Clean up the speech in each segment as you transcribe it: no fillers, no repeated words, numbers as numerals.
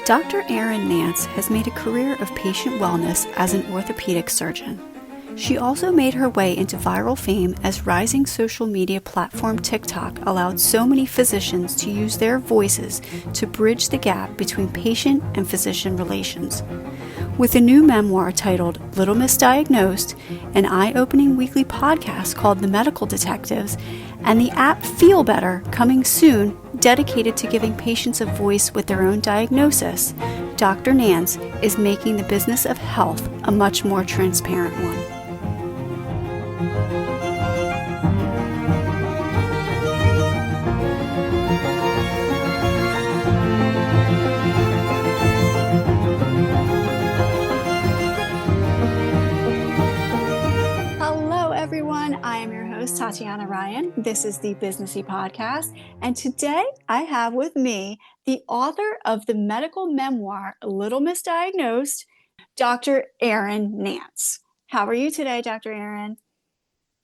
Dr. Erin Nance has made a career of patient wellness as an orthopedic surgeon. She also made her way into viral fame as rising social media platform TikTok allowed so many physicians to use their voices to bridge the gap between patient and physician relations. With a new memoir titled Little Misdiagnosed, an eye-opening weekly podcast called The Medical Detectives, and the app Feel Better coming soon, dedicated to giving patients a voice with their own diagnosis, Dr. Nance is making the business of health a much more transparent one. I am your host, Tatiana Ryan. This is the Businessy Podcast. And today I have with me the author of the medical memoir, Little Misdiagnosed, Dr. Erin Nance. How are you today, Dr. Erin?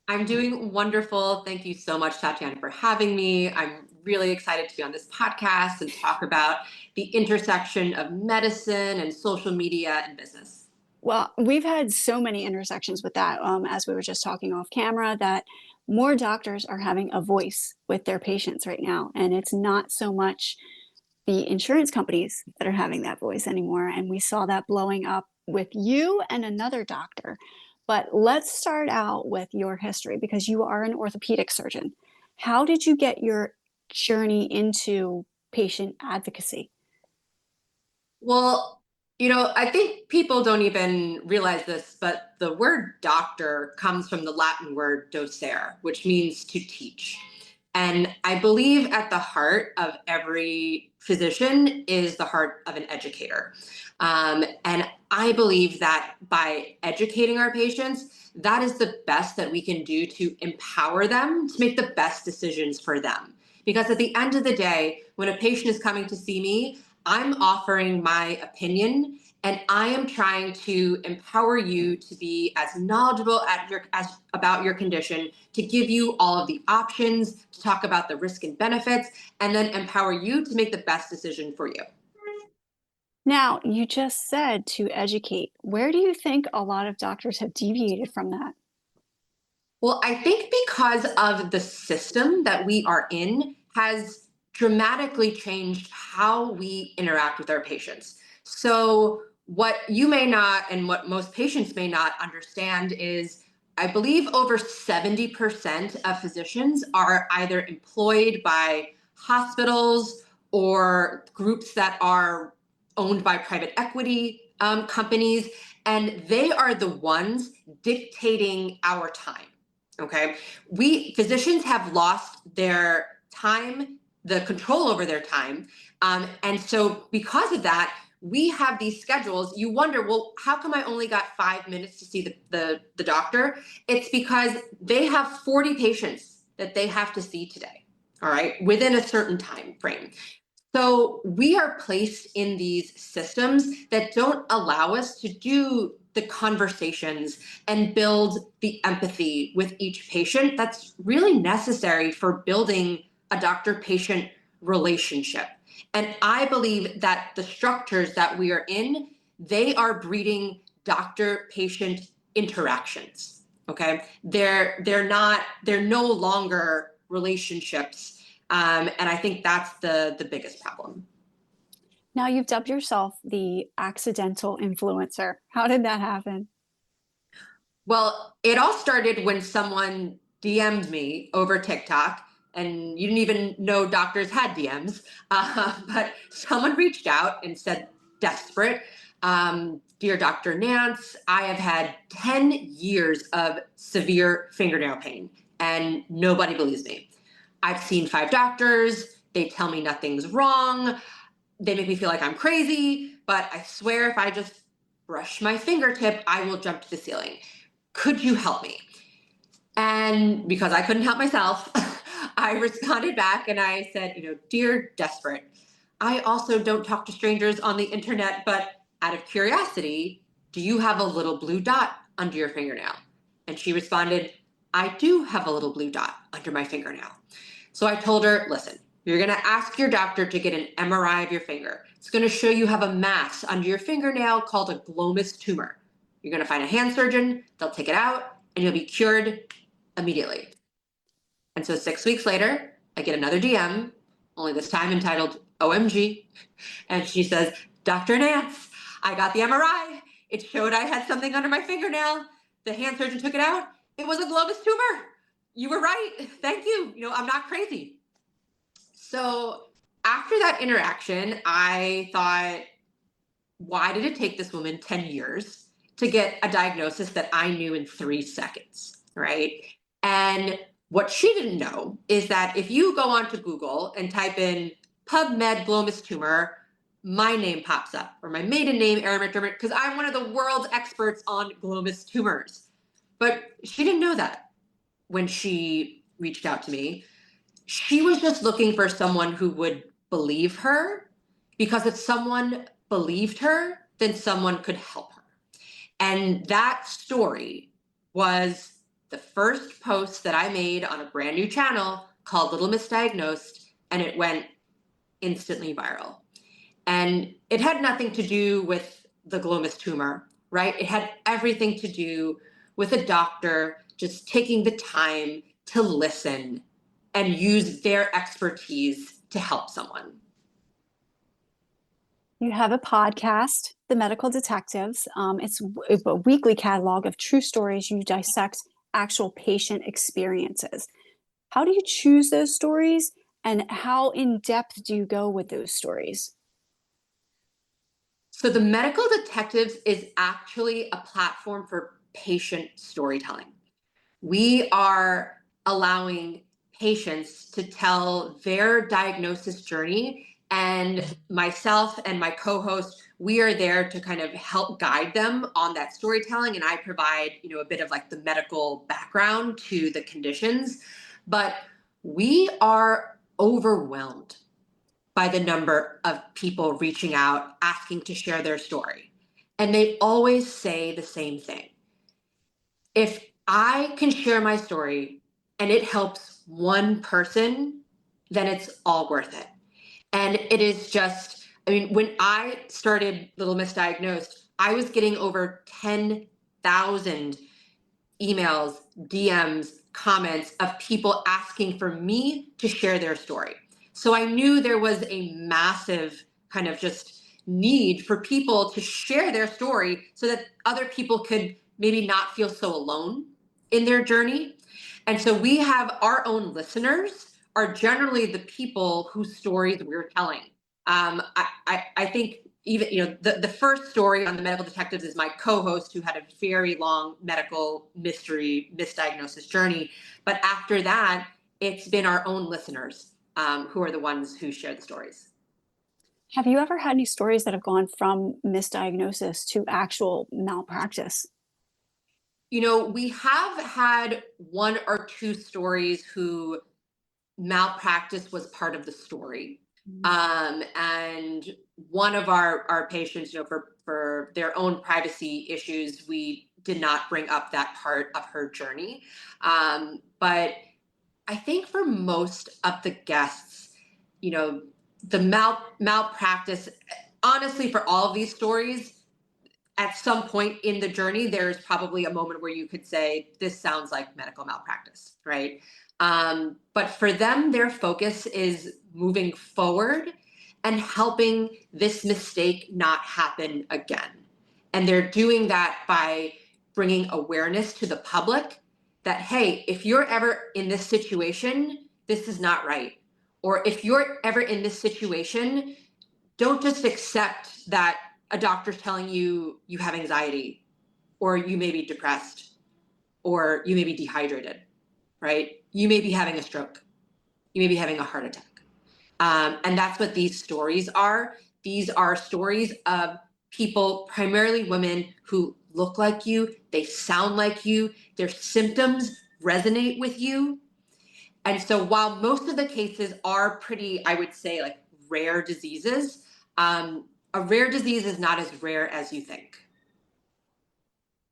I'm doing wonderful. Thank you so much, Tatiana, for having me. I'm really excited to be on this podcast and talk about the intersection of medicine and social media and business. Well, we've had so many intersections with that, as we were just talking off camera, that more doctors are having a voice with their patients right now. And it's not so much the insurance companies that are having that voice anymore. And we saw that blowing up with you and another doctor. But let's start out with your history, because you are an orthopedic surgeon. How did you get your journey into patient advocacy? Well, I think people don't even realize this, but the word doctor comes from the Latin word docere, which means to teach. And I believe at the heart of every physician is the heart of an educator. And I believe that by educating our patients, that is the best that we can do to empower them to make the best decisions for them. Because at the end of the day, when a patient is coming to see me, I'm offering my opinion, and I am trying to empower you to be as knowledgeable about your condition, to give you all of the options, to talk about the risk and benefits, and then empower you to make the best decision for you. Now, you just said to educate. Where do you think a lot of doctors have deviated from that? Well, I think because of the system that we are in has dramatically changed how we interact with our patients. So, what you may not, and what most patients may not understand is, I believe over 70% of physicians are either employed by hospitals or groups that are owned by private equity companies, and they are the ones dictating our time. Okay. We physicians have lost their time, the control over their time. And so because of that, we have these schedules. You wonder, well, how come I only got 5 minutes to see the doctor? It's because they have 40 patients that they have to see today. All right. Within a certain time frame. So we are placed in these systems that don't allow us to do the conversations and build the empathy with each patient that's really necessary for building a doctor-patient relationship. And I believe that the structures that we are in, they are breeding doctor-patient interactions. Okay, they're no longer relationships. And I think that's the biggest problem. Now, you've dubbed yourself the accidental influencer. How did that happen? Well, it all started when someone DM'd me over TikTok, and you didn't even know doctors had DMs. But someone reached out and said, desperate, Dear Dr. Nance, I have had 10 years of severe fingernail pain, and nobody believes me. I've seen 5 doctors. They tell me nothing's wrong. They make me feel like I'm crazy, but I swear if I just brush my fingertip, I will jump to the ceiling. Could you help me? And because I couldn't help myself, I responded back and I said, Dear Desperate, I also don't talk to strangers on the internet, but out of curiosity, do you have a little blue dot under your fingernail? And she responded, I do have a little blue dot under my fingernail. So I told her, listen, you're going to ask your doctor to get an MRI of your finger It's going to show you have a mass under your fingernail called a glomus tumor. You're going to find a hand surgeon, they'll take it out, and you'll be cured immediately. And so 6 weeks later, I get another DM, only this time entitled OMG. And she says, Dr. Nance, I got the MRI. It showed I had something under my fingernail. The hand surgeon took it out. It was a globus tumor. You were right. Thank you. I'm not crazy. So after that interaction, I thought, why did it take this woman 10 years to get a diagnosis that I knew in 3 seconds, right? And what she didn't know is that if you go onto Google and type in PubMed glomus tumor, my name pops up, or my maiden name, Erin Nance, because I'm one of the world's experts on glomus tumors. But she didn't know that when she reached out to me. She was just looking for someone who would believe her, because if someone believed her, then someone could help her. And that story was the first post that I made on a brand new channel called Little Misdiagnosed, and it went instantly viral. And it had nothing to do with the glomus tumor, right? It had everything to do with a doctor just taking the time to listen and use their expertise to help someone. You have a podcast, The Medical Detectives. It's a weekly catalog of true stories. You dissect actual patient experiences. How do you choose those stories, and how in depth do you go with those stories? So the Medical Detectives is actually a platform for patient storytelling. We are allowing patients to tell their diagnosis journey, and myself and my co-host, we are there to kind of help guide them on that storytelling, and I provide a bit of like the medical background to the conditions. But we are overwhelmed by the number of people reaching out, asking to share their story. And they always say the same thing. If I can share my story and it helps one person, then it's all worth it. And it is just, when I started Little Misdiagnosed, I was getting over 10,000 emails, DMs, comments of people asking for me to share their story. So I knew there was a massive kind of just need for people to share their story so that other people could maybe not feel so alone in their journey. And so we have our own listeners are generally the people whose stories we're telling. I think even the first story on the Medical Detectives is my co-host, who had a very long medical mystery misdiagnosis journey. But after that, it's been our own listeners who are the ones who share the stories. Have you ever had any stories that have gone from misdiagnosis to actual malpractice? We have had 1 or 2 stories who malpractice was part of the story. And one of our patients, for their own privacy issues, we did not bring up that part of her journey. But I think for most of the guests, the malpractice, honestly, for all of these stories, at some point in the journey, there's probably a moment where you could say, this sounds like medical malpractice, right? But for them, their focus is moving forward and helping this mistake not happen again. And they're doing that by bringing awareness to the public that, hey, if you're ever in this situation, this is not right. Or if you're ever in this situation, don't just accept that a doctor's telling you you have anxiety, or you may be depressed, or you may be dehydrated, right? You may be having a stroke. You may be having a heart attack. And that's what these stories are. These are stories of people, primarily women, who look like you, they sound like you, their symptoms resonate with you. And so while most of the cases are pretty, I would say, like rare diseases, a rare disease is not as rare as you think.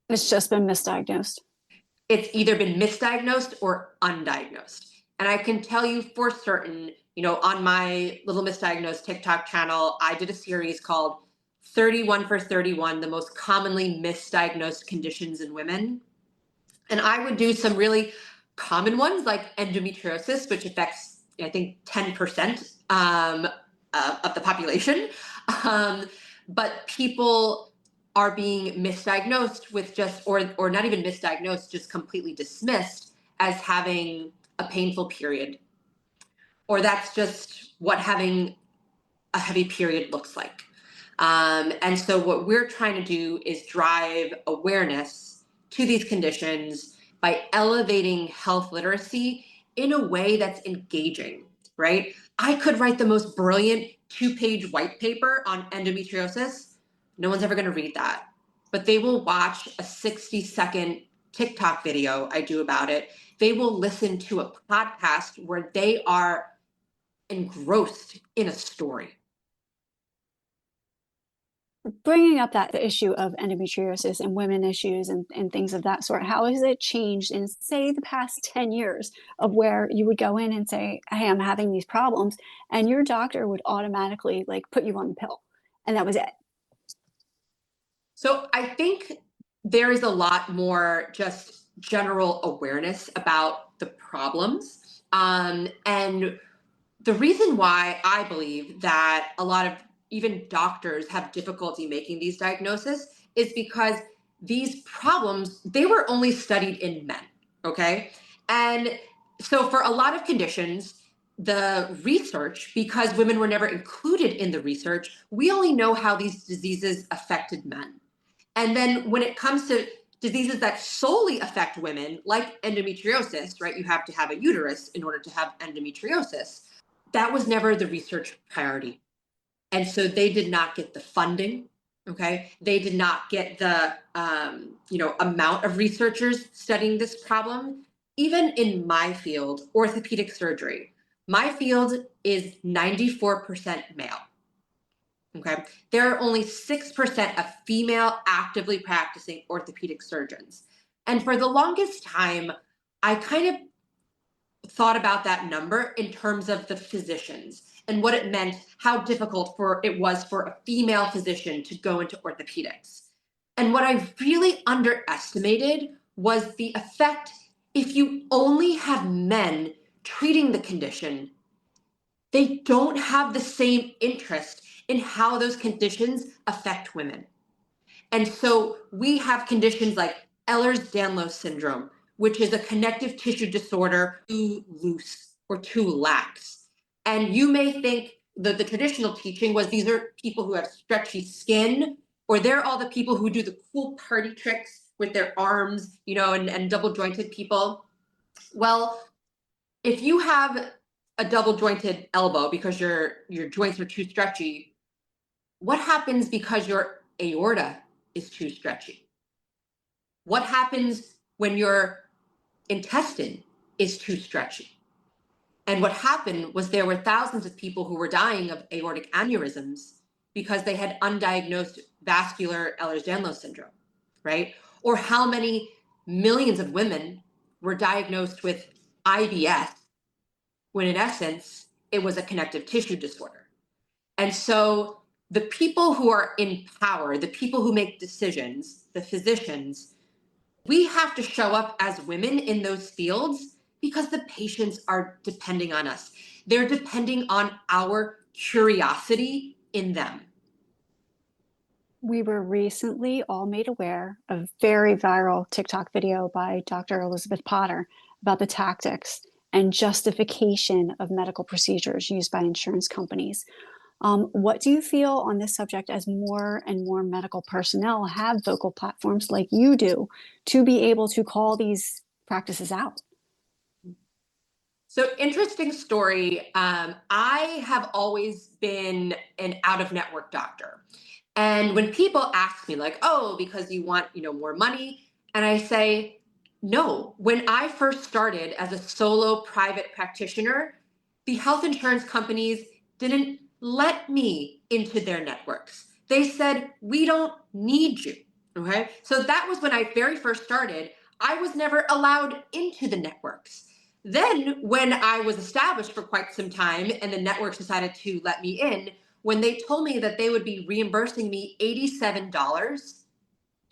It's just been misdiagnosed. It's either been misdiagnosed or undiagnosed. And I can tell you for certain, On my Little Misdiagnosed TikTok channel, I did a series called 31 for 31, the most commonly misdiagnosed conditions in women. And I would do some really common ones like endometriosis, which affects, I think, 10% of the population. Um, but people are being misdiagnosed with or not even misdiagnosed, just completely dismissed as having a painful period. Or that's just what having a heavy period looks like. And so what we're trying to do is drive awareness to these conditions by elevating health literacy in a way that's engaging, right? I could write the most brilliant 2-page white paper on endometriosis. No one's ever going to read that, but they will watch a 60-second TikTok video I do about it. They will listen to a podcast where they are engrossed in a story. Bringing up that issue of endometriosis and women issues and things of that sort, how has it changed in, say, the past 10 years of where you would go in and say, hey, I'm having these problems, and your doctor would automatically put you on the pill, and that was it? So I think there is a lot more just general awareness about the problems. And the reason why I believe that a lot of even doctors have difficulty making these diagnoses is because these problems, they were only studied in men, okay? And so for a lot of conditions, the research, because women were never included in the research, we only know how these diseases affected men. And then when it comes to diseases that solely affect women, like endometriosis, right? You have to have a uterus in order to have endometriosis. That was never the research priority. And so they did not get the funding. Okay. They did not get the, amount of researchers studying this problem. Even in my field, orthopedic surgery, my field is 94% male. Okay. There are only 6% of female actively practicing orthopedic surgeons. And for the longest time, I kind of thought about that number in terms of the physicians and what it meant, how difficult it was for a female physician to go into orthopedics. And what I really underestimated was the effect if you only have men treating the condition, they don't have the same interest in how those conditions affect women. And so we have conditions like Ehlers-Danlos syndrome, which is a connective tissue disorder, too loose or too lax. And you may think that the traditional teaching was these are people who have stretchy skin, or they're all the people who do the cool party tricks with their arms, and double jointed people. Well, if you have a double jointed elbow because your joints are too stretchy, what happens because your aorta is too stretchy? What happens when your intestine is too stretchy? And what happened was there were thousands of people who were dying of aortic aneurysms because they had undiagnosed vascular Ehlers-Danlos syndrome, right? Or how many millions of women were diagnosed with IBS when in essence, it was a connective tissue disorder. And so the people who are in power, the people who make decisions, the physicians, we have to show up as women in those fields because the patients are depending on us. They're depending on our curiosity in them. We were recently all made aware of a very viral TikTok video by Dr. Elizabeth Potter about the tactics and justification of medical procedures used by insurance companies. What do you feel on this subject as more and more medical personnel have vocal platforms like you do to be able to call these practices out? So interesting story. I have always been an out-of-network doctor. And when people ask me like, oh, because you want, more money, and I say, no, when I first started as a solo private practitioner, the health insurance companies didn't let me into their networks. They said, we don't need you. Okay. So that was when I very first started. I was never allowed into the networks. Then when I was established for quite some time and the networks decided to let me in, when they told me that they would be reimbursing me $87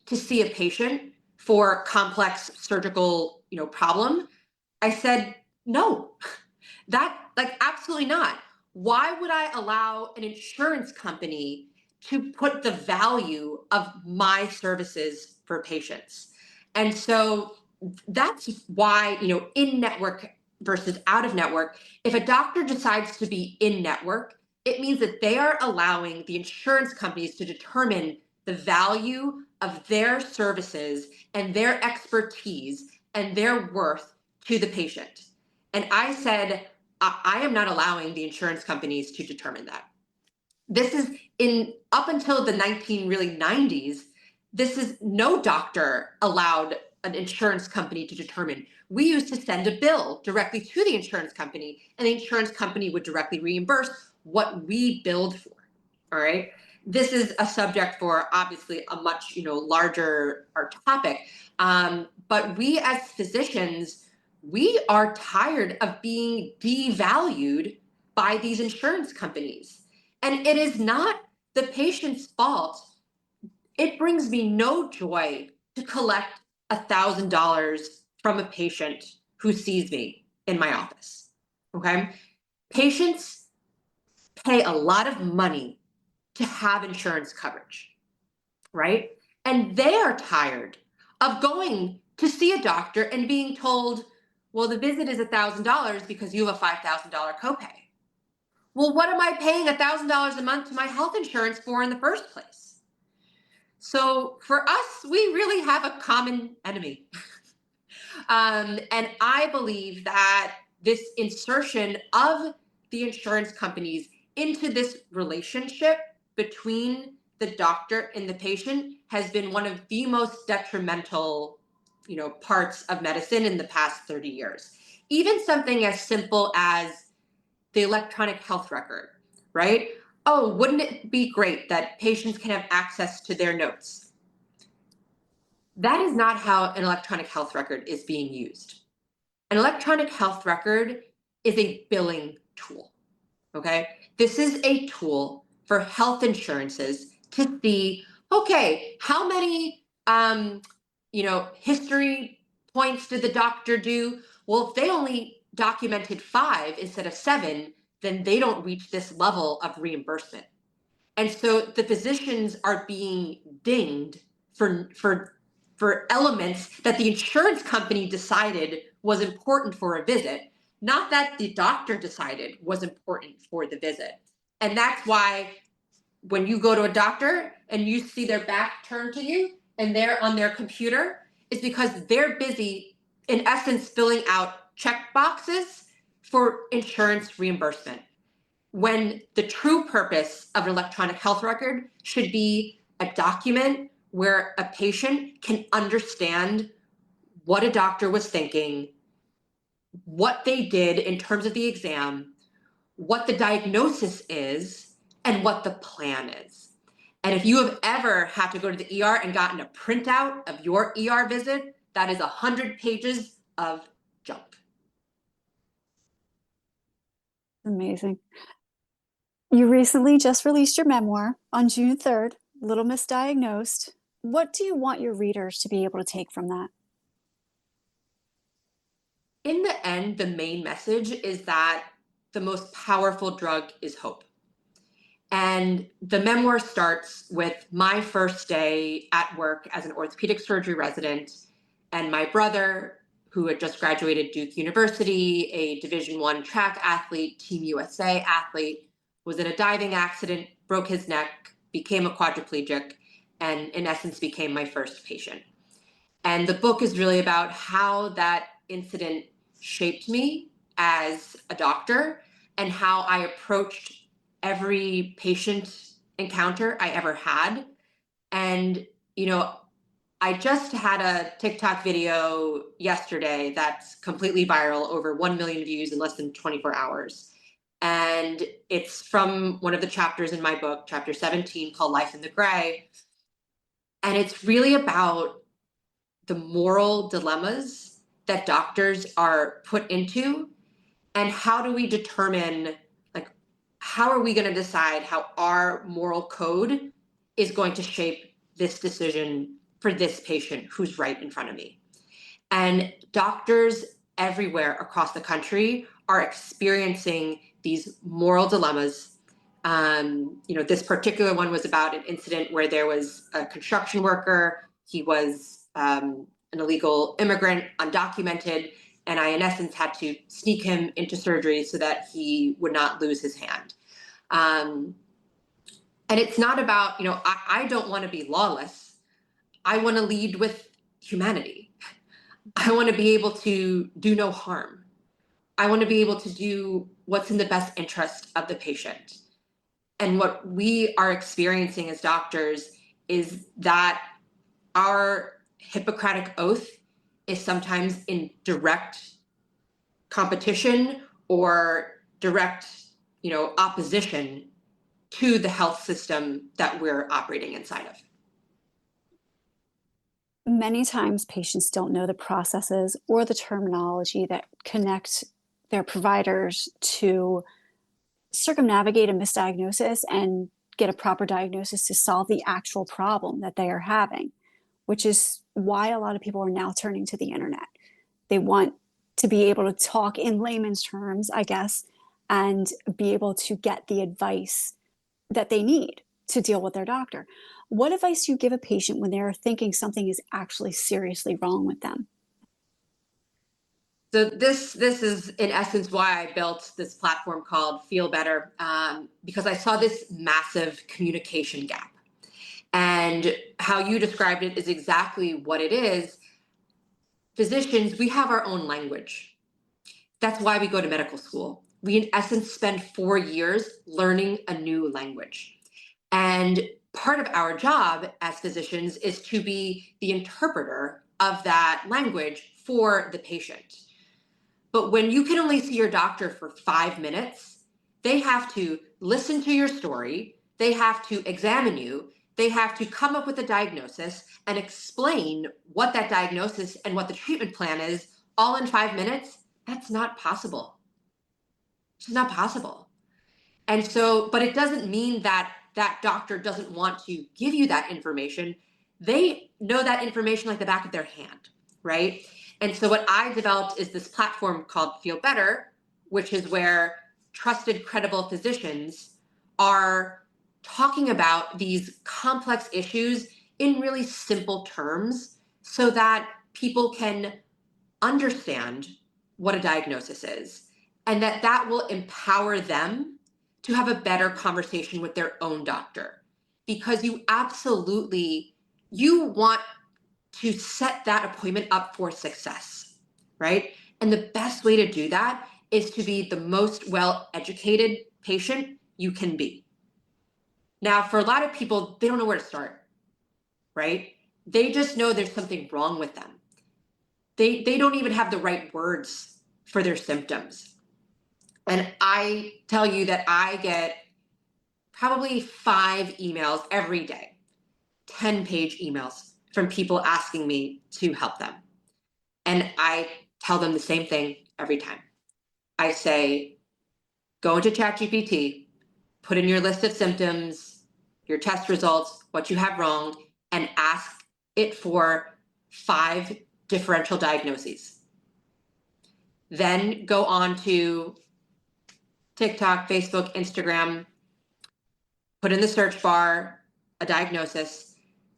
to see a patient for complex surgical, problem, I said, no, that absolutely not. Why would I allow an insurance company to put the value of my services for patients? And so that's why, in network versus out of network, if a doctor decides to be in network, it means that they are allowing the insurance companies to determine the value of their services and their expertise and their worth to the patient. And I said, I am not allowing the insurance companies to determine that. This is up until the 90s, this is no doctor allowed an insurance company to determine. We used to send a bill directly to the insurance company, and the insurance company would directly reimburse what we billed for. All right. This is a subject for obviously a much larger topic. But we as physicians, we are tired of being devalued by these insurance companies. And it is not the patient's fault. It brings me no joy to collect $1,000 from a patient who sees me in my office. Okay. Patients pay a lot of money to have insurance coverage, right? And they are tired of going to see a doctor and being told, well, the visit is $1,000 because you have a $5,000 copay. Well, what am I paying $1,000 a month to my health insurance for in the first place? So for us, we really have a common enemy. And I believe that this insertion of the insurance companies into this relationship between the doctor and the patient has been one of the most detrimental, parts of medicine in the past 30 years. Even something as simple as the electronic health record, right? Oh, wouldn't it be great that patients can have access to their notes? That is not how an electronic health record is being used. An electronic health record is a billing tool, okay? This is a tool for health insurances to see, okay, how many, history points did the doctor do? Well, if they only documented 5 instead of 7, then they don't reach this level of reimbursement. And so the physicians are being dinged for elements that the insurance company decided was important for a visit, not that the doctor decided was important for the visit. And that's why when you go to a doctor and you see their back turned to you and they're on their computer, it's because they're busy, in essence, filling out check boxes for insurance reimbursement, when the true purpose of an electronic health record should be a document where a patient can understand what a doctor was thinking, what they did in terms of the exam, what the diagnosis is, and what the plan is. And if you have ever had to go to the ER and gotten a printout of your ER visit, that is 100 pages of junk. Amazing. You recently just released your memoir on June 3rd, Little Misdiagnosed. What do you want your readers to be able to take from that? In the end, the main message is that the most powerful drug is hope. And the memoir starts with my first day at work as an orthopedic surgery resident, and my brother, who had just graduated Duke University, a Division I track athlete, Team USA athlete, was in a diving accident, broke his neck, became a quadriplegic, and in essence became my first patient. And the book is really about how that incident shaped me as a doctor and how I approached every patient encounter I ever had. And, I just had a TikTok video yesterday that's completely viral, over 1 million views in less than 24 hours. And it's from one of the chapters in my book, chapter 17, called Life in the Gray. And it's really about the moral dilemmas that doctors are put into, and how do we determine, like, how are we going to decide how our moral code is going to shape this decision for this patient who's right in front of me? And doctors everywhere across the country are experiencing these moral dilemmas. This particular one was about an incident where there was a construction worker. He was an illegal immigrant, undocumented, and I, in essence, had to sneak him into surgery so that he would not lose his hand. And it's not about, I don't want to be lawless. I want to lead with humanity. I want to be able to do no harm. I want to be able to do what's in the best interest of the patient. And what we are experiencing as doctors is that our Hippocratic oath is sometimes in direct competition or direct, opposition to the health system that we're operating inside of. Many times patients don't know the processes or the terminology that connect their providers to circumnavigate a misdiagnosis and get a proper diagnosis to solve the actual problem that they are having, which is why a lot of people are now turning to the internet. They want to be able to talk in layman's terms, I guess, and be able to get the advice that they need to deal with their doctor. What advice do you give a patient when they're thinking something is actually seriously wrong with them? So this is in essence why I built this platform called Feel Betr, because I saw this massive communication gap. And how you described it is exactly what it is. Physicians, we have our own language. That's why we go to medical school. We, in essence, spend 4 years learning a new language. And part of our job as physicians is to be the interpreter of that language for the patient. But when you can only see your doctor for 5 minutes, they have to listen to your story, they have to examine you, they have to come up with a diagnosis and explain what that diagnosis and what the treatment plan is all in 5 minutes. That's not possible. It's not possible. And so, but it doesn't mean that that doctor doesn't want to give you that information. They know that information like the back of their hand, right? And so what I developed is this platform called Feel Betr, which is where trusted, credible physicians are talking about these complex issues in really simple terms so that people can understand what a diagnosis is, and that will empower them to have a better conversation with their own doctor. Because you want to set that appointment up for success, right? And the best way to do that is to be the most well-educated patient you can be. Now, for a lot of people, they don't know where to start, right? They just know there's something wrong with them. They don't even have the right words for their symptoms. And I tell you that I get probably 5 emails every day, 10-page emails from people asking me to help them. And I tell them the same thing every time. I say, go into ChatGPT, put in your list of symptoms, your test results, what you have wrong, and ask it for 5 differential diagnoses. Then go on to TikTok, Facebook, Instagram, put in the search bar a diagnosis,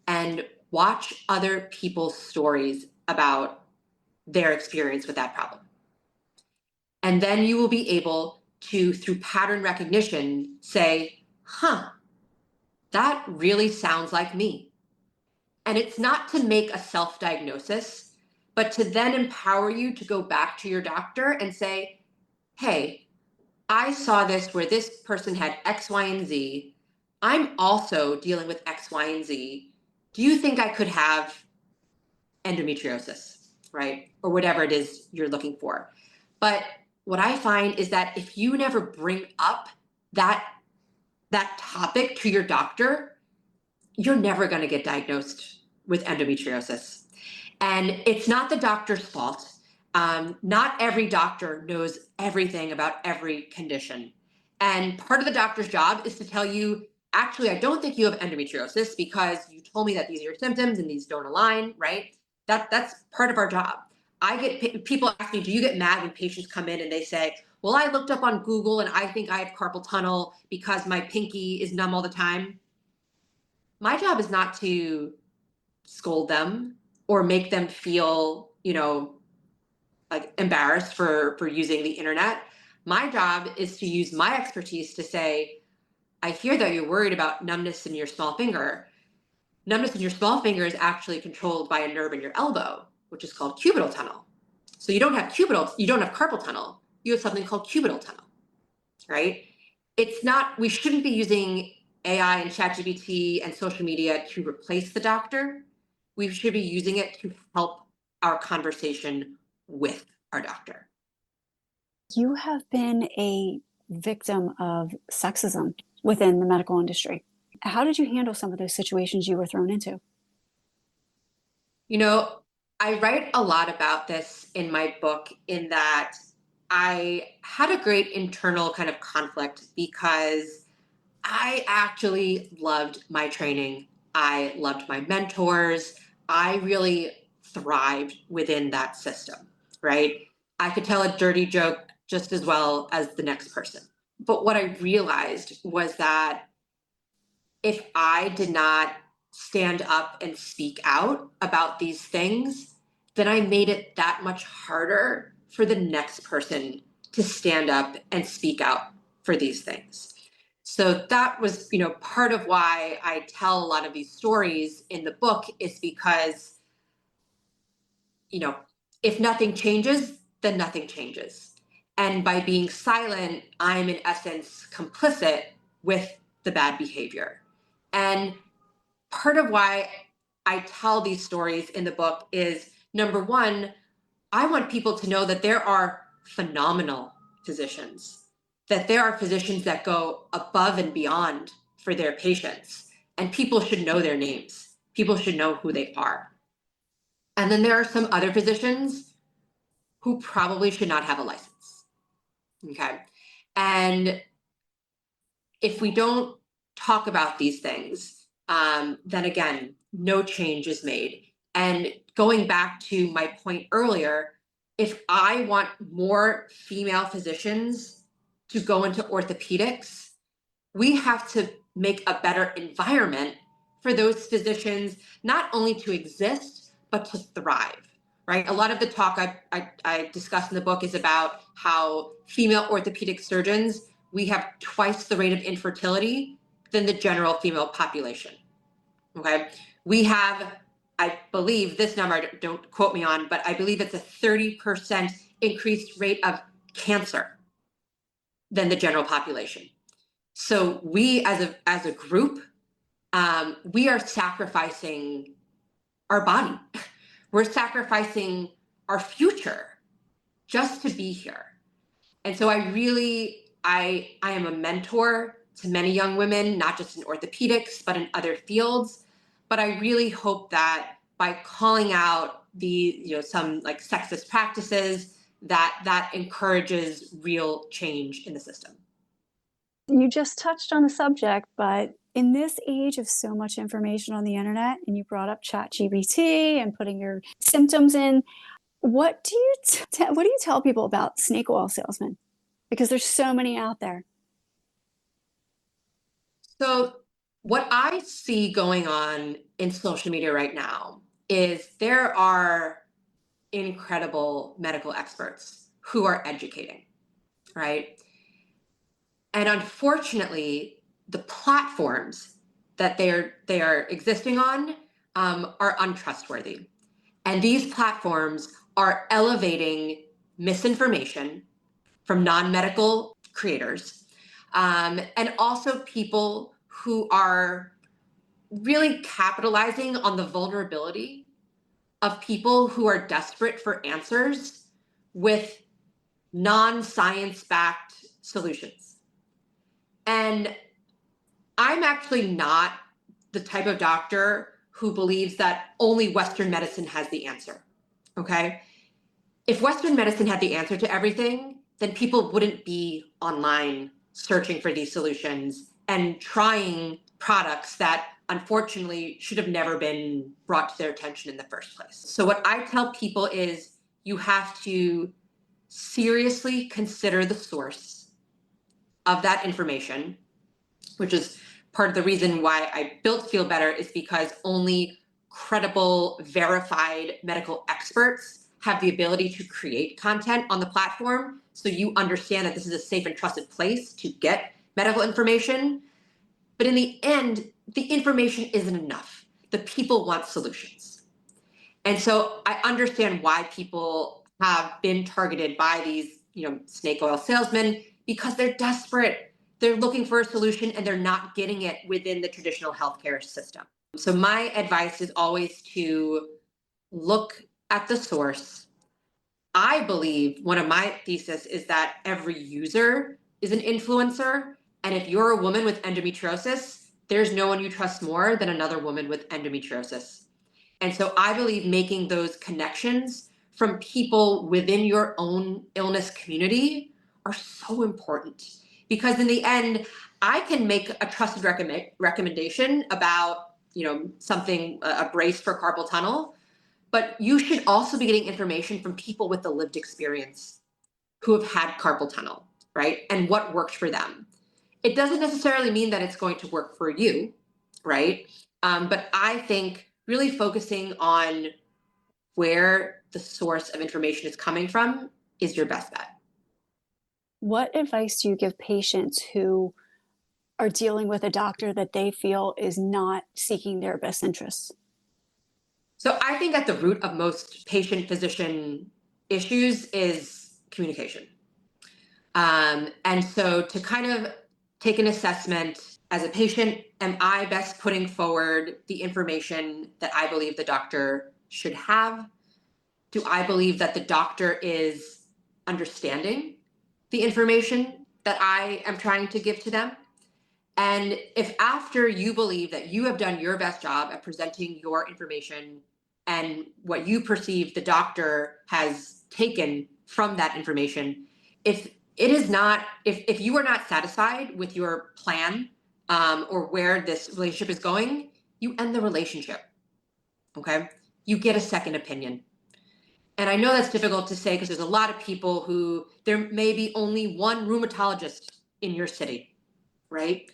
and watch other people's stories about their experience with that problem. And then you will be able to, through pattern recognition, say, that really sounds like me. And it's not to make a self-diagnosis, but to then empower you to go back to your doctor and say, hey, I saw this where this person had X, Y, and Z. I'm also dealing with X, Y, and Z. Do you think I could have endometriosis, right? Or whatever it is you're looking for. But what I find is that if you never bring up that topic to your doctor, you're never going to get diagnosed with endometriosis. And it's not the doctor's fault. Not every doctor knows everything about every condition. And part of the doctor's job is to tell you, actually, I don't think you have endometriosis because you told me that these are your symptoms and these don't align, right? That's part of our job. I get people ask me, do you get mad when patients come in and they say, well, I looked up on Google and I think I have carpal tunnel because my pinky is numb all the time. My job is not to scold them or make them feel, like embarrassed for using the internet. My job is to use my expertise to say, I hear that you're worried about numbness in your small finger. Numbness in your small finger is actually controlled by a nerve in your elbow, which is called cubital tunnel. So you don't have carpal tunnel. You have something called cubital tunnel, right? We shouldn't be using AI and ChatGPT and social media to replace the doctor. We should be using it to help our conversation with our doctor. You have been a victim of sexism within the medical industry. How did you handle some of those situations you were thrown into? I write a lot about this in my book, in that I had a great internal kind of conflict because I actually loved my training. I loved my mentors. I really thrived within that system, right? I could tell a dirty joke just as well as the next person. But what I realized was that if I did not stand up and speak out about these things, then I made it that much harder for the next person to stand up and speak out for these things. So that was, part of why I tell a lot of these stories in the book, is because, if nothing changes, then nothing changes. And by being silent, I'm in essence complicit with the bad behavior. And part of why I tell these stories in the book is, number one, I want people to know that there are phenomenal physicians, that there are physicians that go above and beyond for their patients, and people should know their names. People should know who they are. And then there are some other physicians who probably should not have a license. Okay. And if we don't talk about these things, then again, no change is made. And going back to my point earlier, if I want more female physicians to go into orthopedics, we have to make a better environment for those physicians not only to exist, but to thrive, right? A lot of the talk I discuss in the book is about how female orthopedic surgeons, we have twice the rate of infertility than the general female population, okay? We have, I believe this number, don't quote me on, but I believe it's a 30% increased rate of cancer than the general population. So we as a group, we are sacrificing our body. We're sacrificing our future just to be here. And so I am a mentor to many young women, not just in orthopedics, but in other fields. But I really hope that by calling out some like sexist practices, that encourages real change in the system. You just touched on the subject, but in this age of so much information on the internet, and you brought up ChatGPT and putting your symptoms in, what do you tell people about snake oil salesmen? Because there's so many out there. So what I see going on in social media right now is there are incredible medical experts who are educating, right? And unfortunately, the platforms that they are existing on are untrustworthy. And these platforms are elevating misinformation from non-medical creators, and also people who are really capitalizing on the vulnerability of people who are desperate for answers with non-science backed solutions. And I'm actually not the type of doctor who believes that only Western medicine has the answer. Okay. if Western medicine had the answer to everything, then people wouldn't be online searching for these solutions and trying products that unfortunately should have never been brought to their attention in the first place. So, what I tell people is you have to seriously consider the source of that information, which is part of the reason why I built Feel Better, is because only credible, verified medical experts have the ability to create content on the platform. So you understand that this is a safe and trusted place to get medical information. But in the end, the information isn't enough. The people want solutions. And so I understand why people have been targeted by these, snake oil salesmen, because they're desperate. They're looking for a solution and they're not getting it within the traditional healthcare system. So my advice is always to look at the source. I believe one of my thesis is that every user is an influencer. And if you're a woman with endometriosis, there's no one you trust more than another woman with endometriosis. And so I believe making those connections from people within your own illness community are so important. Because in the end, I can make a trusted recommendation about, something, a brace for carpal tunnel, but you should also be getting information from people with the lived experience who have had carpal tunnel, right? And what worked for them. It doesn't necessarily mean that it's going to work for you, right? But I think really focusing on where the source of information is coming from is your best bet. What advice do you give patients who are dealing with a doctor that they feel is not seeking their best interests? So I think at the root of most patient-physician issues is communication. And so to kind of take an assessment as a patient, am I best putting forward the information that I believe the doctor should have? Do I believe that the doctor is understanding the information that I am trying to give to them? And if after you believe that you have done your best job at presenting your information and what you perceive the doctor has taken from that information, if it is not, if you are not satisfied with your plan or where this relationship is going, you end the relationship. Okay? You get a second opinion. And I know that's difficult to say because there's a lot of people who there may be only one rheumatologist in your city, right?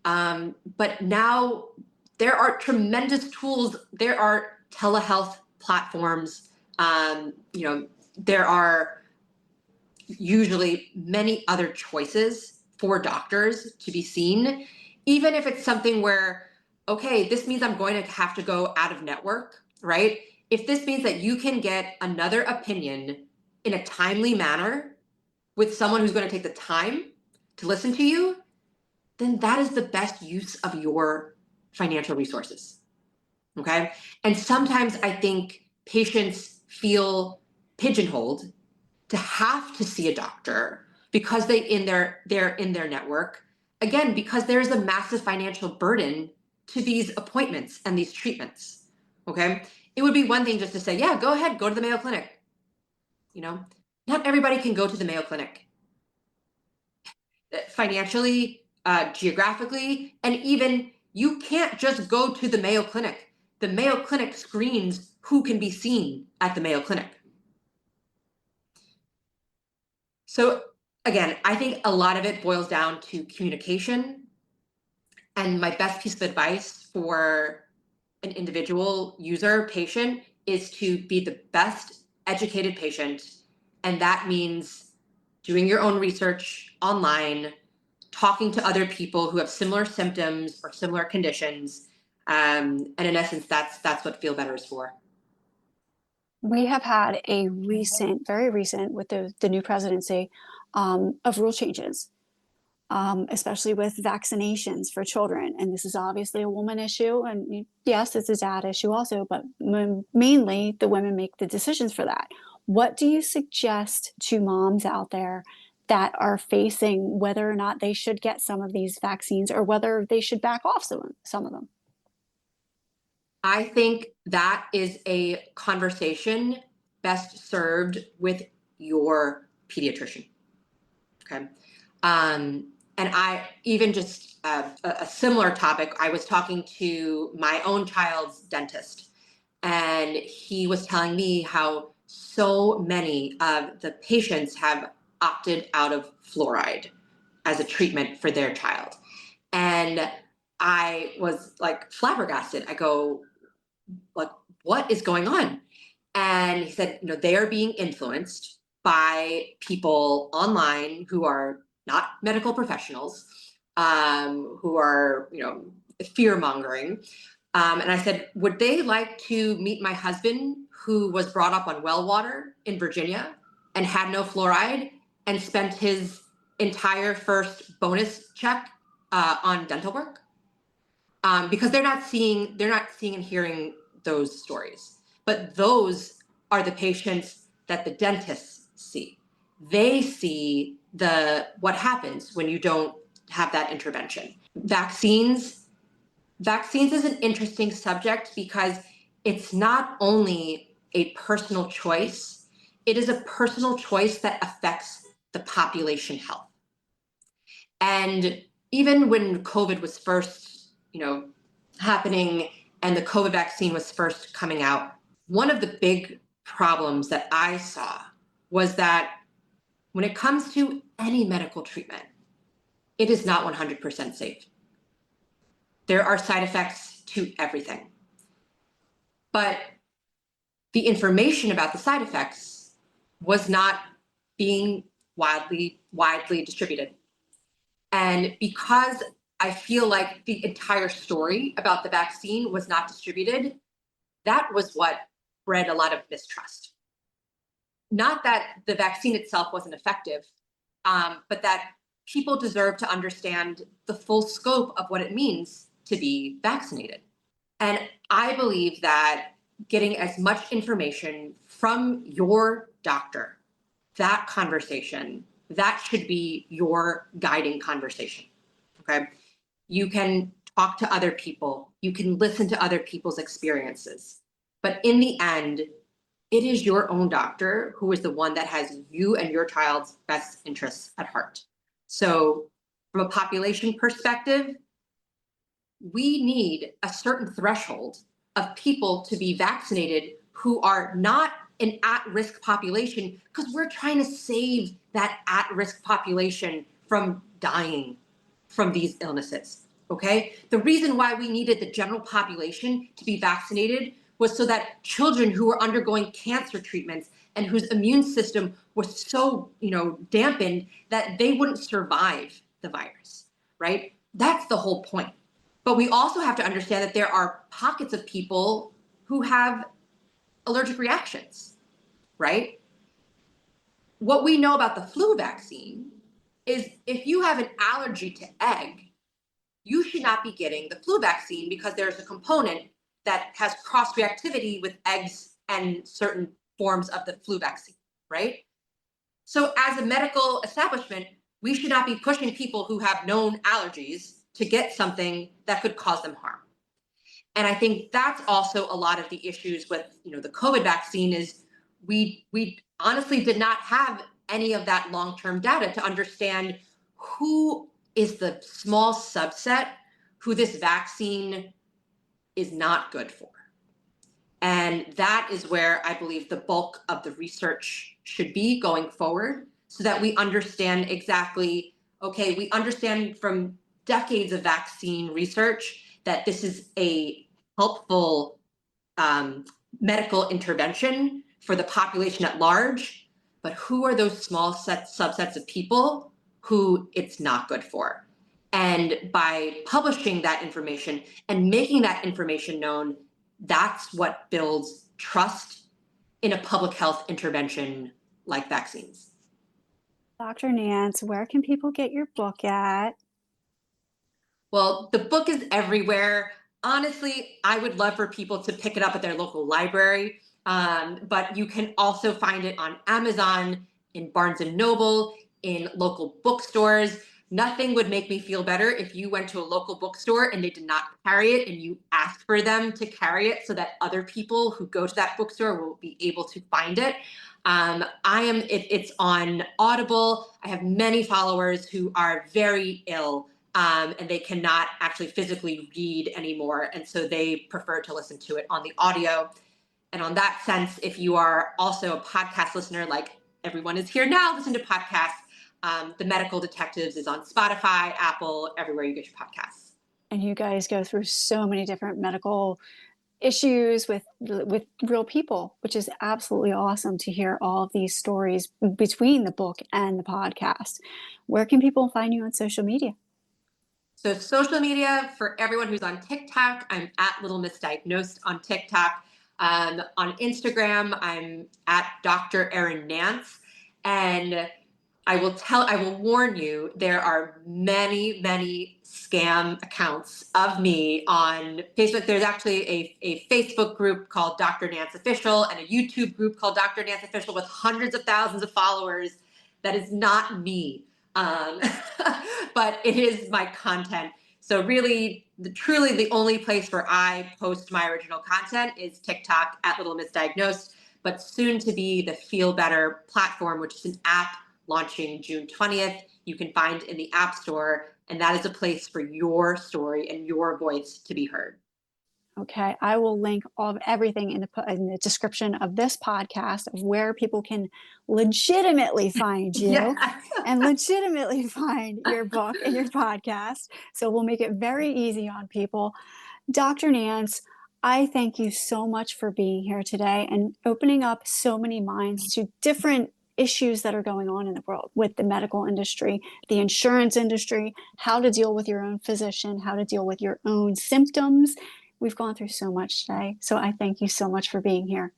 But now there are tremendous tools. There are telehealth platforms. There are usually many other choices for doctors to be seen, even if it's something where, okay, this means I'm going to have to go out of network, right? If this means that you can get another opinion in a timely manner with someone who's going to take the time to listen to you, then that is the best use of your financial resources. Okay. And sometimes I think patients feel pigeonholed to have to see a doctor because they're in their network. Again, because there's a massive financial burden to these appointments and these treatments. Okay. It would be one thing just to say, yeah, go ahead, go to the Mayo Clinic. Not everybody can go to the Mayo Clinic. Financially, geographically, and even you can't just go to the Mayo Clinic. The Mayo Clinic screens who can be seen at the Mayo Clinic. So again, I think a lot of it boils down to communication. And my best piece of advice for an individual user, patient, is to be the best educated patient. And that means doing your own research online, talking to other people who have similar symptoms or similar conditions. And in essence, that's what Feel Better is for. We have had a very recent, with the new presidency, of rule changes, especially with vaccinations for children. And this is obviously a woman issue. And yes, it's a dad issue also, but mainly the women make the decisions for that. What do you suggest to moms out there that are facing whether or not they should get some of these vaccines or whether they should back off some of them? I think that is a conversation best served with your pediatrician. Okay. And I even just a similar topic, I was talking to my own child's dentist, and he was telling me how so many of the patients have opted out of fluoride as a treatment for their child. And I was like flabbergasted. I go, like, what is going on? And he said, they are being influenced by people online who are not medical professionals, who are, fear mongering. And I said, would they like to meet my husband, who was brought up on well water in Virginia and had no fluoride and spent his entire first bonus check on dental work? Because they're not seeing and hearing those stories. But those are the patients that the dentists see. They see what happens when you don't have that intervention. Vaccines is an interesting subject because it's not only a personal choice, it is a personal choice that affects the population health. And even when COVID was first, happening and the COVID vaccine was first coming out, one of the big problems that I saw was that when it comes to any medical treatment, it is not 100% safe. There are side effects to everything. But the information about the side effects was not being widely distributed. And because I feel like the entire story about the vaccine was not distributed, that was what bred a lot of mistrust. Not that the vaccine itself wasn't effective, but that people deserve to understand the full scope of what it means to be vaccinated. And I believe that getting as much information from your doctor, that conversation, that should be your guiding conversation. Okay. You can talk to other people. You can listen to other people's experiences. But in the end, it is your own doctor who is the one that has you and your child's best interests at heart. So from a population perspective, we need a certain threshold of people to be vaccinated who are not an at-risk population, because we're trying to save that at-risk population from dying from these illnesses, okay? The reason why we needed the general population to be vaccinated was so that children who were undergoing cancer treatments and whose immune system was so, dampened that they wouldn't survive the virus, right? That's the whole point. But we also have to understand that there are pockets of people who have allergic reactions, right? What we know about the flu vaccine is if you have an allergy to egg, you should not be getting the flu vaccine because there's a component that has cross-reactivity with eggs and certain forms of the flu vaccine, right? So as a medical establishment, we should not be pushing people who have known allergies to get something that could cause them harm. And I think that's also a lot of the issues with, the COVID vaccine is we honestly did not have any of that long-term data to understand who is the small subset who this vaccine is not good for. And that is where I believe the bulk of the research should be going forward, so that we understand exactly, okay, we understand from decades of vaccine research that this is a helpful medical intervention for the population at large, but who are those small subsets of people who it's not good for? And by publishing that information and making that information known, that's what builds trust in a public health intervention like vaccines. Dr. Nance, where can people get your book at? Well, the book is everywhere. Honestly, I would love for people to pick it up at their local library, but you can also find it on Amazon, in Barnes and Noble, in local bookstores. Nothing would make me feel better if you went to a local bookstore and they did not carry it and you asked for them to carry it so that other people who go to that bookstore will be able to find it. It's on Audible. I have many followers who are very ill, and they cannot actually physically read anymore. And so they prefer to listen to it on the audio. And on that sense, if you are also a podcast listener, like everyone is here now, listen to podcasts. The Medical Detectives is on Spotify, Apple, everywhere you get your podcasts. And you guys go through so many different medical issues with real people, which is absolutely awesome to hear all of these stories between the book and the podcast. Where can people find you on social media? So social media, for everyone who's on TikTok, I'm at Little Misdiagnosed on TikTok. On Instagram, I'm at Dr. Erin Nance. And I will warn you, there are many, many scam accounts of me on Facebook. There's actually a Facebook group called Dr. Nance Official and a YouTube group called Dr. Nance Official with hundreds of thousands of followers. That is not me. But it is my content. So really, truly the only place where I post my original content is TikTok at Little Misdiagnosed, but soon to be the Feel Better platform, which is an app launching June 20th. You can find in the App Store, and that is a place for your story and your voice to be heard. Okay, I will link everything in the description of this podcast of where people can legitimately find you Yes. and legitimately find your book and your podcast. So we'll make it very easy on people. Dr. Nance, I thank you so much for being here today and opening up so many minds to different issues that are going on in the world with the medical industry, the insurance industry, how to deal with your own physician, how to deal with your own symptoms. We've gone through so much today. So I thank you so much for being here.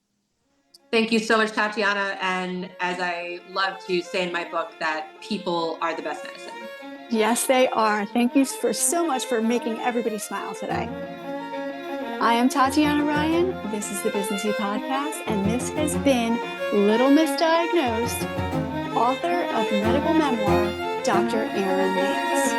Thank you so much, Tatiana. And as I love to say in my book, that people are the best medicine. Yes, they are. Thank you so much for making everybody smile today. I am Tatiana Ryan. This is the Businessy Podcast, and this has been Little Misdiagnosed, author of medical memoir, Dr. Erin Nance.